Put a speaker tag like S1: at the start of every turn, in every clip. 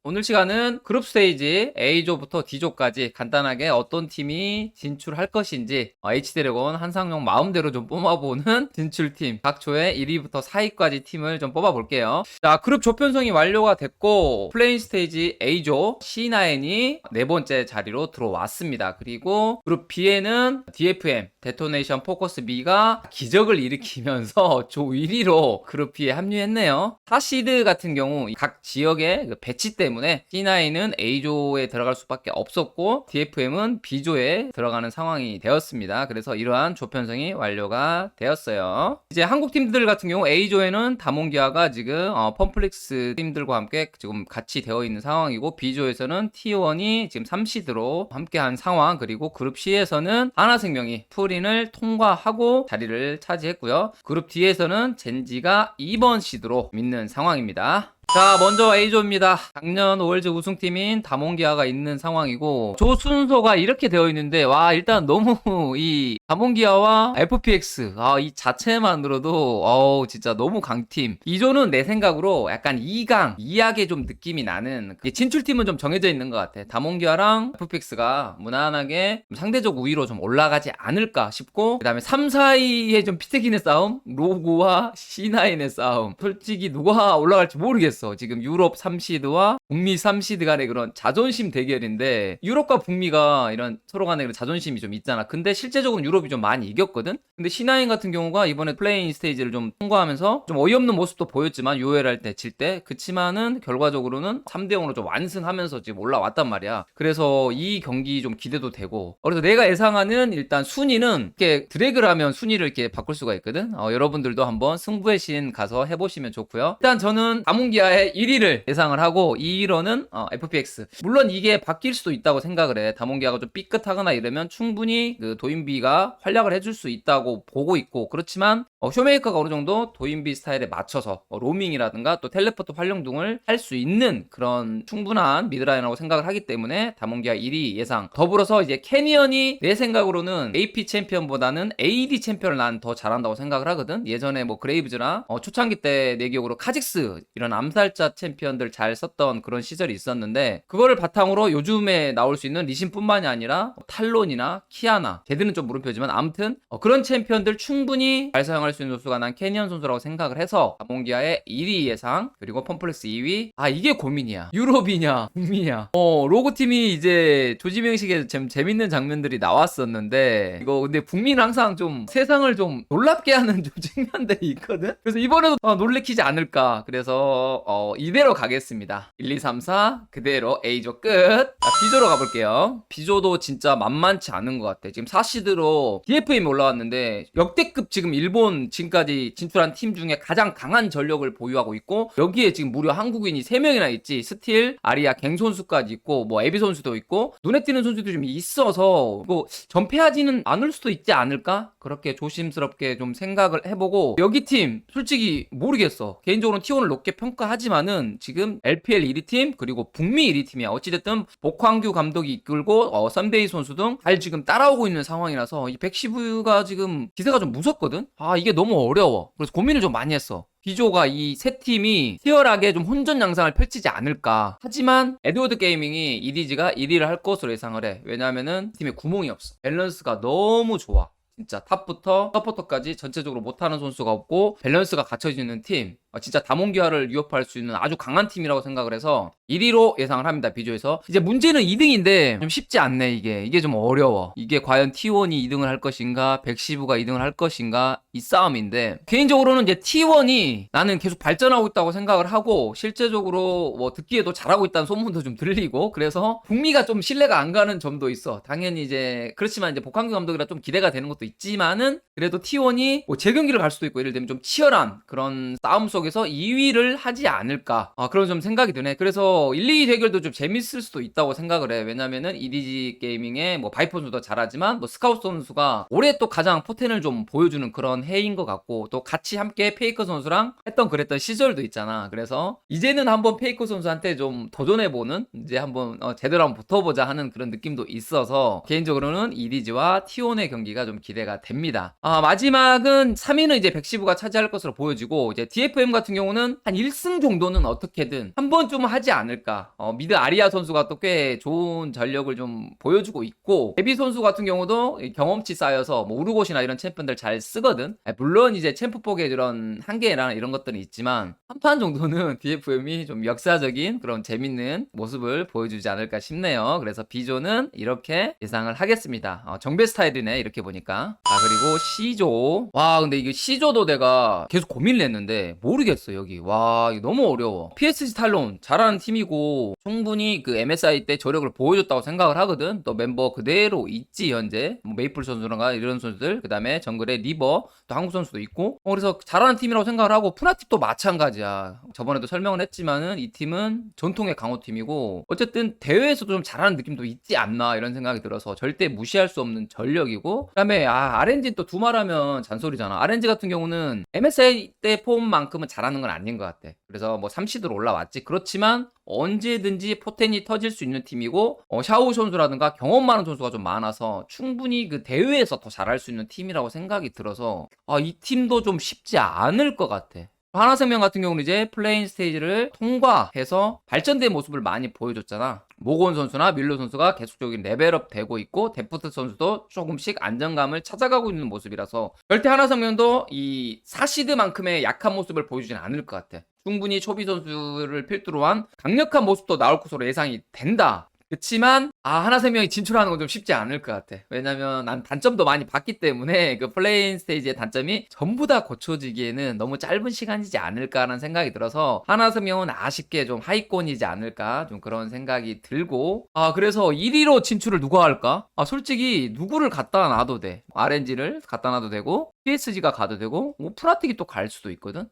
S1: 오늘 시간은 그룹 스테이지 A조부터 D조까지 간단하게 어떤 팀이 진출할 것인지 H드래곤 한상용 마음대로 좀 뽑아보는 진출팀 각 조의 1위부터 4위까지 팀을 좀 뽑아볼게요. 자, 그룹 조 편성이 완료가 됐고 플레인 스테이지 A조 C9이 네 번째 자리로 들어왔습니다. 그리고 그룹 B에는 DFM 데토네이션 포커스 B가 기적을 일으키면서 조 1위로 그룹 B에 합류했네요. 4시드 같은 경우 각 지역의 배치 때문에 C9은 A조에 들어갈 수밖에 없었고 DFM은 B조에 들어가는 상황이 되었습니다. 그래서 이러한 조 편성이 완료가 되었어요. 이제 한국 팀들 같은 경우 A조에는 다몬기아가 지금 펌플릭스 팀들과 함께 지금 같이 되어 있는 상황이고 B조에서는 T1이 지금 3시드로 함께한 상황, 그리고 그룹 C에서는 하나생명이 풀인을 통과하고 자리를 차지했고요. 그룹 D에서는 젠지가 2번 시드로 믿는 상황입니다. 자, 먼저 A조입니다. 작년 월드 우승팀인 다몬기아가 있는 상황이고 조 순서가 이렇게 되어 있는데 와, 일단 너무 이 다몬기아와 FPX 이 자체만으로도 진짜 너무 강팀. 이 조는 내 생각으로 약간 2강 2약의 좀 느낌이 나는, 진출팀은 좀 정해져 있는 것 같아. 다몬기아랑 FPX가 무난하게 상대적 우위로 좀 올라가지 않을까 싶고, 그 다음에 3, 4위의 좀 피트기의 싸움, 로그와 C9의 싸움, 솔직히 누가 올라갈지 모르겠어. 지금 유럽 3시드와 북미 3시드 간의 그런 자존심 대결인데, 유럽과 북미가 이런 서로 간의 그런 자존심이 좀 있잖아. 근데 실제적으로 유럽이 좀 많이 이겼거든. 근데 C9 같은 경우가 이번에 플레인 스테이지를 좀 통과하면서 좀 어이없는 모습도 보였지만 UL 할 때 질 때, 그치만은 결과적으로는 3대0으로 좀 완승하면서 지금 올라왔단 말이야. 그래서 이 경기 좀 기대도 되고, 그래서 내가 예상하는 일단 순위는 이렇게 드래그를 하면 순위를 이렇게 바꿀 수가 있거든. 여러분들도 한번 승부의 신 가서 해보시면 좋고요. 일단 저는 다몬기아의 1위를 예상을 하고 2위로는 FPX. 물론 이게 바뀔 수도 있다고 생각을 해. 다몬기아가 좀 삐끗하거나 이러면 충분히 그 도인비가 활약을 해줄 수 있다고 보고 있고, 그렇지만 쇼메이커가 어느 정도 도인비 스타일에 맞춰서 로밍이라든가 또 텔레포트 활용 등을 할 수 있는 그런 충분한 미드라인이라고 생각을 하기 때문에 다몬기아 1위 예상. 더불어서 이제 캐니언이 내 생각으로는 AP 챔피언보다는 AD 챔피언을 난 더 잘한다고 생각을 하거든. 예전에 뭐 그레이브즈나 초창기 때 내 기억으로 카직스 이런 암살자 챔피언들 잘 썼던 그런 시절이 있었는데, 그거를 바탕으로 요즘에 나올 수 있는 리신뿐만이 아니라 탈론이나 키아나, 걔들은 좀 물음표지만 아무튼 그런 챔피언들 충분히 잘 사용할 수 있는 선수가 난 캐니언 선수라고 생각을 해서 다몬기아의 1위 예상, 그리고 펌플렉스 2위. 이게 고민이야. 유럽이냐 북미냐. 로고팀이 이제 조지명식에 좀 재밌는 장면들이 나왔었는데, 이거 근데 북미는 항상 좀 세상을 좀 놀랍게 하는 좀 측면들이 있거든. 그래서 이번에도 놀래키지 않을까. 그래서 이대로 가겠습니다. 1, 2, 3, 4 그대로 A조 끝. 자, B조로 가볼게요. B조도 진짜 만만치 않은 것 같아. 지금 4시드로 DFM이 올라왔는데 역대급 지금 일본 지금까지 진출한 팀 중에 가장 강한 전력을 보유하고 있고, 여기에 지금 무려 한국인이 3명이나 있지. 스틸, 아리아, 갱 선수까지 있고 뭐 에비 선수도 있고 눈에 띄는 선수도 좀 있어서 뭐 전패하지는 않을 수도 있지 않을까? 그렇게 조심스럽게 좀 생각을 해보고, 여기 팀 솔직히 모르겠어. 개인적으로는 T1을 높게 평가하지만은 지금 LPL 1위 팀 그리고 북미 1위 팀이야. 어찌됐든 복황규 감독이 이끌고 썬데이 선수 등 잘 지금 따라오고 있는 상황이라서 이 백시브가 지금 기세가 좀 무섭거든. 이게 너무 어려워. 그래서 고민을 좀 많이 했어. B조가 이 세 팀이 치열하게 좀 혼전 양상을 펼치지 않을까. 하지만 에드워드 게이밍이 EDG가 1위를 할 것으로 예상을 해. 왜냐면은 팀에 구멍이 없어. 밸런스가 너무 좋아. 진짜 탑부터 서포터까지 전체적으로 못하는 선수가 없고 밸런스가 갖춰지는 팀. 진짜 다몬기아를 위협할 수 있는 아주 강한 팀이라고 생각을 해서 1위로 예상을 합니다. B조에서. 이제 문제는 2등인데 좀 쉽지 않네. 이게 좀 어려워. 이게 과연 T1이 2등을 할 것인가, 백시브가 2등을 할 것인가, 이 싸움인데, 개인적으로는 이제 T1이 나는 계속 발전하고 있다고 생각을 하고, 실제적으로 뭐 듣기에도 잘하고 있다는 소문도 좀 들리고, 그래서 북미가 좀 신뢰가 안 가는 점도 있어. 당연히 이제 그렇지만 이제 복한규 감독이라 좀 기대가 되는 것도 있지만은, 그래도 T1이 뭐 재경기를 갈 수도 있고, 예를 들면 좀 치열한 그런 싸움 속에서 2위를 하지 않을까, 그런 좀 생각이 드네. 그래서 1, 2위 대결도 좀 재밌을 수도 있다고 생각을 해. 왜냐면은 EDG 게이밍의 뭐 바이퍼 선수도 잘하지만 뭐 스카우트 선수가 올해 또 가장 포텐을 좀 보여주는 그런 해인 것 같고, 또 같이 함께 페이커 선수랑 했던 그랬던 시절도 있잖아. 그래서 이제는 한번 페이커 선수한테 좀 도전해보는, 이제 한번 제대로 한번 붙어보자 하는 그런 느낌도 있어서 개인적으로는 EDG와 T1의 경기가 좀 기대가 됩니다. 마지막은 3위는 이제 백시브가 차지할 것으로 보여지고, 이제 DFM은 같은 경우는 한 1승 정도는 어떻게든 한 번쯤은 하지 않을까. 미드 아리아 선수가 또 꽤 좋은 전력을 좀 보여주고 있고, 데비 선수 같은 경우도 경험치 쌓여서 뭐 우르고시나 이런 챔프들 잘 쓰거든. 물론 이제 챔프폭의 그런 한계랑 이런 것들은 있지만 한 판 정도는 DFM이 좀 역사적인 그런 재밌는 모습을 보여주지 않을까 싶네요. 그래서 B조는 이렇게 예상을 하겠습니다. 정배 스타일이네 이렇게 보니까. 그리고 C조. 와 근데 이게 C조도 내가 계속 고민을 했는데 모르겠어 여기. 와 이거 너무 어려워. PSG 탈론 잘하는 팀이고 충분히 그 MSI 때 저력을 보여줬다고 생각을 하거든. 또 멤버 그대로 있지 현재. 뭐 메이플 선수랑 이런 선수들, 그 다음에 정글에 리버, 또 한국 선수도 있고. 그래서 잘하는 팀이라고 생각을 하고, 푸나팁도 마찬가지야. 저번에도 설명을 했지만은 이 팀은 전통의 강호팀이고 어쨌든 대회에서도 좀 잘하는 느낌도 있지 않나 이런 생각이 들어서 절대 무시할 수 없는 전력이고, 그 다음에 RNG 또 두말하면 잔소리잖아. RNG 같은 경우는 MSI 때 폼만큼은 잘하는 건 아닌 것 같아. 그래서 뭐 3시드로 올라왔지. 그렇지만 언제든지 포텐이 터질 수 있는 팀이고, 샤오 선수라든가 경험 많은 선수가 좀 많아서 충분히 그 대회에서 더 잘할 수 있는 팀이라고 생각이 들어서 이 팀도 좀 쉽지 않을 것 같아. 하나생명 같은 경우는 이제 플레인 스테이지를 통과해서 발전된 모습을 많이 보여줬잖아. 모건 선수나 밀로 선수가 계속적인 레벨업 되고 있고, 데프트 선수도 조금씩 안정감을 찾아가고 있는 모습이라서 절대 하나생명도 이 4시드만큼의 약한 모습을 보여주진 않을 것 같아. 충분히 초비 선수를 필두로 한 강력한 모습도 나올 것으로 예상이 된다. 그치만 하나생명이 진출하는 건 좀 쉽지 않을 것 같아. 왜냐면 난 단점도 많이 봤기 때문에 그 플레인 스테이지의 단점이 전부 다 고쳐지기에는 너무 짧은 시간이지 않을까라는 생각이 들어서 하나생명은 아쉽게 좀 하위권이지 않을까 좀 그런 생각이 들고, 그래서 1위로 진출을 누가 할까? 솔직히 누구를 갖다 놔도 돼. RNG를 갖다 놔도 되고 PSG가 가도 되고 뭐 프라틱이 또 갈 수도 있거든.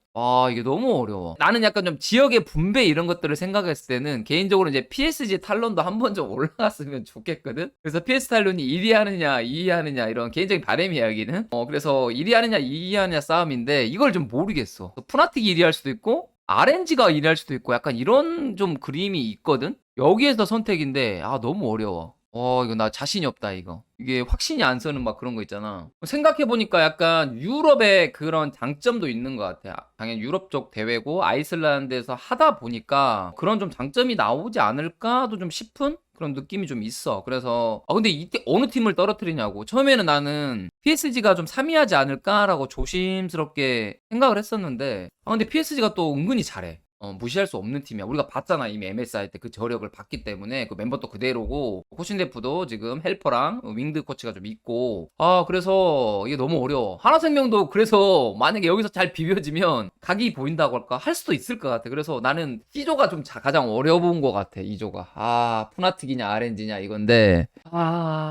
S1: 이게 너무 어려워. 나는 약간 좀 지역의 분배 이런 것들을 생각했을 때는 개인적으로 이제 PSG 탈론도 한 번 좀 올라갔으면 좋겠거든. 그래서 PS 탈론이 1위 하느냐 2위 하느냐 이런 개인적인 바람이야 여기는. 그래서 1위 하느냐 2위 하느냐 싸움인데 이걸 좀 모르겠어. 프라틱이 1위 할 수도 있고 RNG가 1위 할 수도 있고 약간 이런 좀 그림이 있거든. 여기에서 선택인데 너무 어려워. 이거 나 자신이 없다, 이거. 이게 확신이 안 서는 막 그런 거 있잖아. 생각해보니까 약간 유럽의 그런 장점도 있는 것 같아. 당연히 유럽 쪽 대회고 아이슬란드에서 하다 보니까 그런 좀 장점이 나오지 않을까도 좀 싶은 그런 느낌이 좀 있어. 그래서 근데 이때 어느 팀을 떨어뜨리냐고. 처음에는 나는 PSG가 좀 3위 하지 않을까라고 조심스럽게 생각을 했었는데 근데 PSG가 또 은근히 잘해. 무시할 수 없는 팀이야. 우리가 봤잖아. 이미 MSI 때 그 저력을 봤기 때문에 그 멤버도 그대로고, 코칭 데프도 지금 헬퍼랑 윙드 코치가 좀 있고. 그래서 이게 너무 어려워. 하나생명도 그래서 만약에 여기서 잘 비벼지면 각이 보인다고 할까? 할 수도 있을 것 같아. 그래서 나는 C조가 좀 가장 어려운 것 같아. 2조가. 푸나틱이냐 RNG냐 이건데.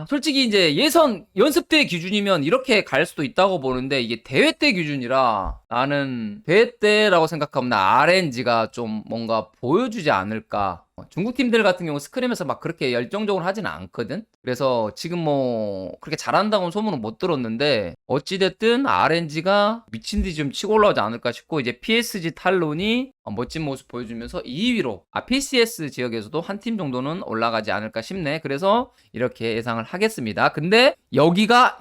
S1: 솔직히 이제 예선 연습 때 기준이면 이렇게 갈 수도 있다고 보는데 이게 대회 때 기준이라 나는 대회 때라고 생각하면 RNG가 좀 뭔가 보여주지 않을까. 중국 팀들 같은 경우 스크림에서 막 그렇게 열정적으로 하지는 않거든. 그래서 지금 뭐 그렇게 잘한다고는 소문은 못 들었는데 어찌됐든 RNG가 미친 듯이 좀 치고 올라오지 않을까 싶고, 이제 PSG 탈론이 멋진 모습 보여주면서 2위로 PCS 지역에서도 한 팀 정도는 올라가지 않을까 싶네. 그래서 이렇게 예상을 하겠습니다. 근데 여기가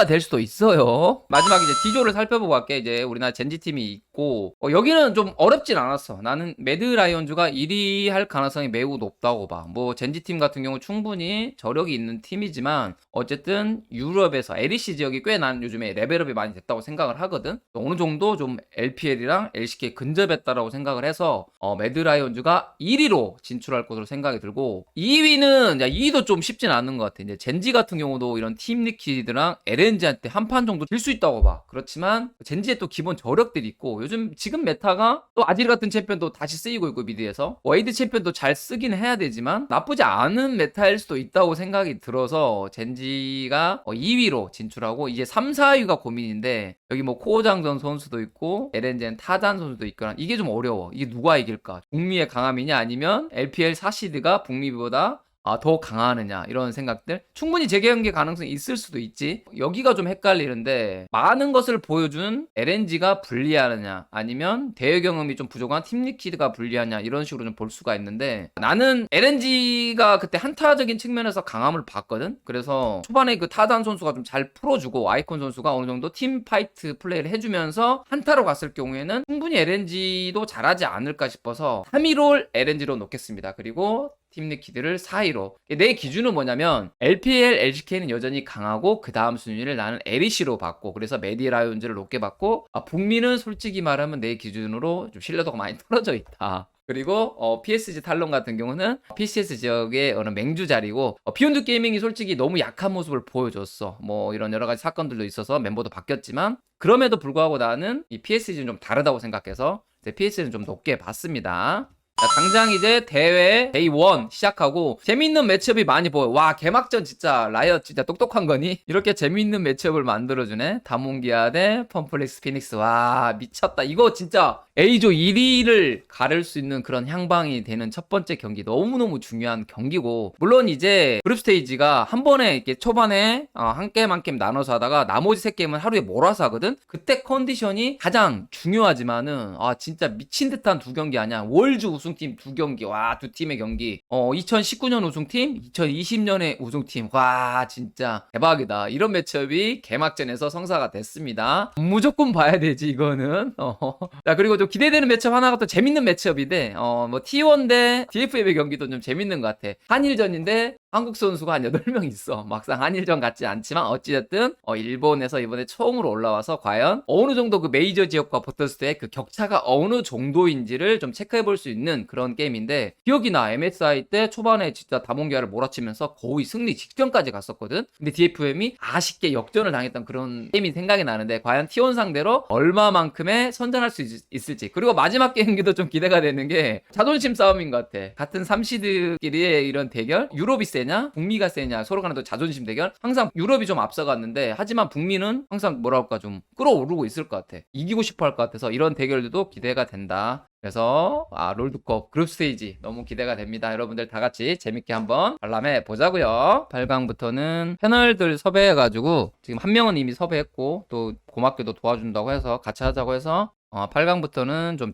S1: 될 수도 있어요. 마지막에 이제 D조를 살펴보고 갈게. 이제 우리나라 젠지 팀이 있고 여기는 좀 어렵진 않았어. 나는 매드 라이온즈가 1위 할 가능성이 매우 높다고 봐. 뭐 젠지 팀 같은 경우 충분히 저력이 있는 팀이지만 어쨌든 유럽에서 LEC 지역이 꽤 난 요즘에 레벨업이 많이 됐다고 생각을 하거든. 어느 정도 좀 LPL이랑 LCK 근접했다라고 생각을 해서 매드 라이온즈가 1위로 진출할 것으로 생각이 들고, 2위는 2위도 좀 쉽진 않은 것 같아. 이제 젠지 같은 경우도 이런 팀 리퀴드랑 LNG한테 한 판 정도 질 수 있다고 봐. 그렇지만 젠지에 또 기본 저력들이 있고 요즘 지금 메타가 또 아질 같은 챔피언도 다시 쓰이고 있고 미드에서 와이드 챔피언도 잘 쓰긴 해야 되지만 나쁘지 않은 메타일 수도 있다고 생각이 들어서 젠지가 2위로 진출하고, 이제 3, 4위가 고민인데 여기 뭐 코어장전 선수도 있고 LNG는 타잔 선수도 있거나 이게 좀 어려워. 이게 누가 이길까? 북미의 강함이냐 아니면 LPL 4시드가 북미보다 더 강하느냐 이런 생각들. 충분히 재경기 가능성이 있을 수도 있지. 여기가 좀 헷갈리는데 많은 것을 보여준 LNG가 불리하느냐 아니면 대회 경험이 좀 부족한 팀리퀴드가 불리하냐 이런 식으로 좀 볼 수가 있는데 나는 LNG가 그때 한타적인 측면에서 강함을 봤거든. 그래서 초반에 그 타단 선수가 좀 잘 풀어주고 아이콘 선수가 어느 정도 팀 파이트 플레이를 해주면서 한타로 갔을 경우에는 충분히 LNG도 잘하지 않을까 싶어서 3위로 LNG로 놓겠습니다. 그리고 팀리퀴드를 4위로. 내 기준은 뭐냐면 LPL, LCK는 여전히 강하고 그 다음 순위를 나는 LEC로 봤고 그래서 메디라이온즈를 높게 봤고 북미는 솔직히 말하면 내 기준으로 좀 신뢰도가 많이 떨어져 있다. 그리고 PSG 탈론 같은 경우는 PCS 지역의 어느 맹주 자리고 비욘드 게이밍이 솔직히 너무 약한 모습을 보여줬어. 뭐 이런 여러 가지 사건들도 있어서 멤버도 바뀌었지만 그럼에도 불구하고 나는 이 PSG는 좀 다르다고 생각해서 PSG는 좀 높게 봤습니다. 자, 당장 이제 대회 데이 1 시작하고 재밌는 매치업이 많이 보여. 와, 개막전 진짜 라이엇 진짜 똑똑한 거니? 이렇게 재밌는 매치업을 만들어주네. 다몬기아 대 펌플렉스 피닉스. 와, 미쳤다. 이거 진짜 A조 1위를 가를 수 있는 그런 향방이 되는 첫 번째 경기. 너무너무 중요한 경기고 물론 이제 그룹 스테이지가 한 번에 이렇게 초반에 한 게임 한 게임 나눠서 하다가 나머지 세 게임은 하루에 몰아서 하거든. 그때 컨디션이 가장 중요하지만은 진짜 미친 듯한 두 경기 아니야. 월즈 우승팀 두 경기. 와, 두 팀의 경기. 2019년 우승팀, 2020년의 우승팀. 와, 진짜 대박이다. 이런 매치업이 개막전에서 성사가 됐습니다. 무조건 봐야 되지 이거는. 자, 그리고 좀 기대되는 매치업 하나가 또 재밌는 매치업인데 뭐 T1 대 DFM의 경기도 좀 재밌는 것 같아. 한일전인데 한국 선수가 한 8명 있어. 막상 한일전 같지 않지만 어찌됐든 일본에서 이번에 처음으로 올라와서 과연 어느 정도 그 메이저 지역과 붙었을 때 그 격차가 어느 정도인지를 좀 체크해 볼 수 있는 그런 게임인데 기억이 나. MSI 때 초반에 진짜 다몬기아를 몰아치면서 거의 승리 직전까지 갔었거든. 근데 DFM이 아쉽게 역전을 당했던 그런 게임이 생각이 나는데 과연 T1 상대로 얼마만큼의 선전할 수 있을지. 그리고 마지막 경기도 좀 기대가 되는 게 자존심 싸움인 것 같아. 같은 3시드끼리의 이런 대결. 유럽이 세냐 북미가 세냐 서로 간에 또 자존심 대결. 항상 유럽이 좀 앞서갔는데 하지만 북미는 항상 뭐랄까 좀 끌어오르고 있을 것 같아. 이기고 싶어 할 것 같아서 이런 대결들도 기대가 된다. 그래서 롤드컵 그룹 스테이지 너무 기대가 됩니다. 여러분들 다 같이 재밌게 한번 관람해 보자고요. 8강부터는 패널들 섭외해가지고 지금 한 명은 이미 섭외했고 또 고맙게도 도와준다고 해서 같이 하자고 해서 8강부터는 좀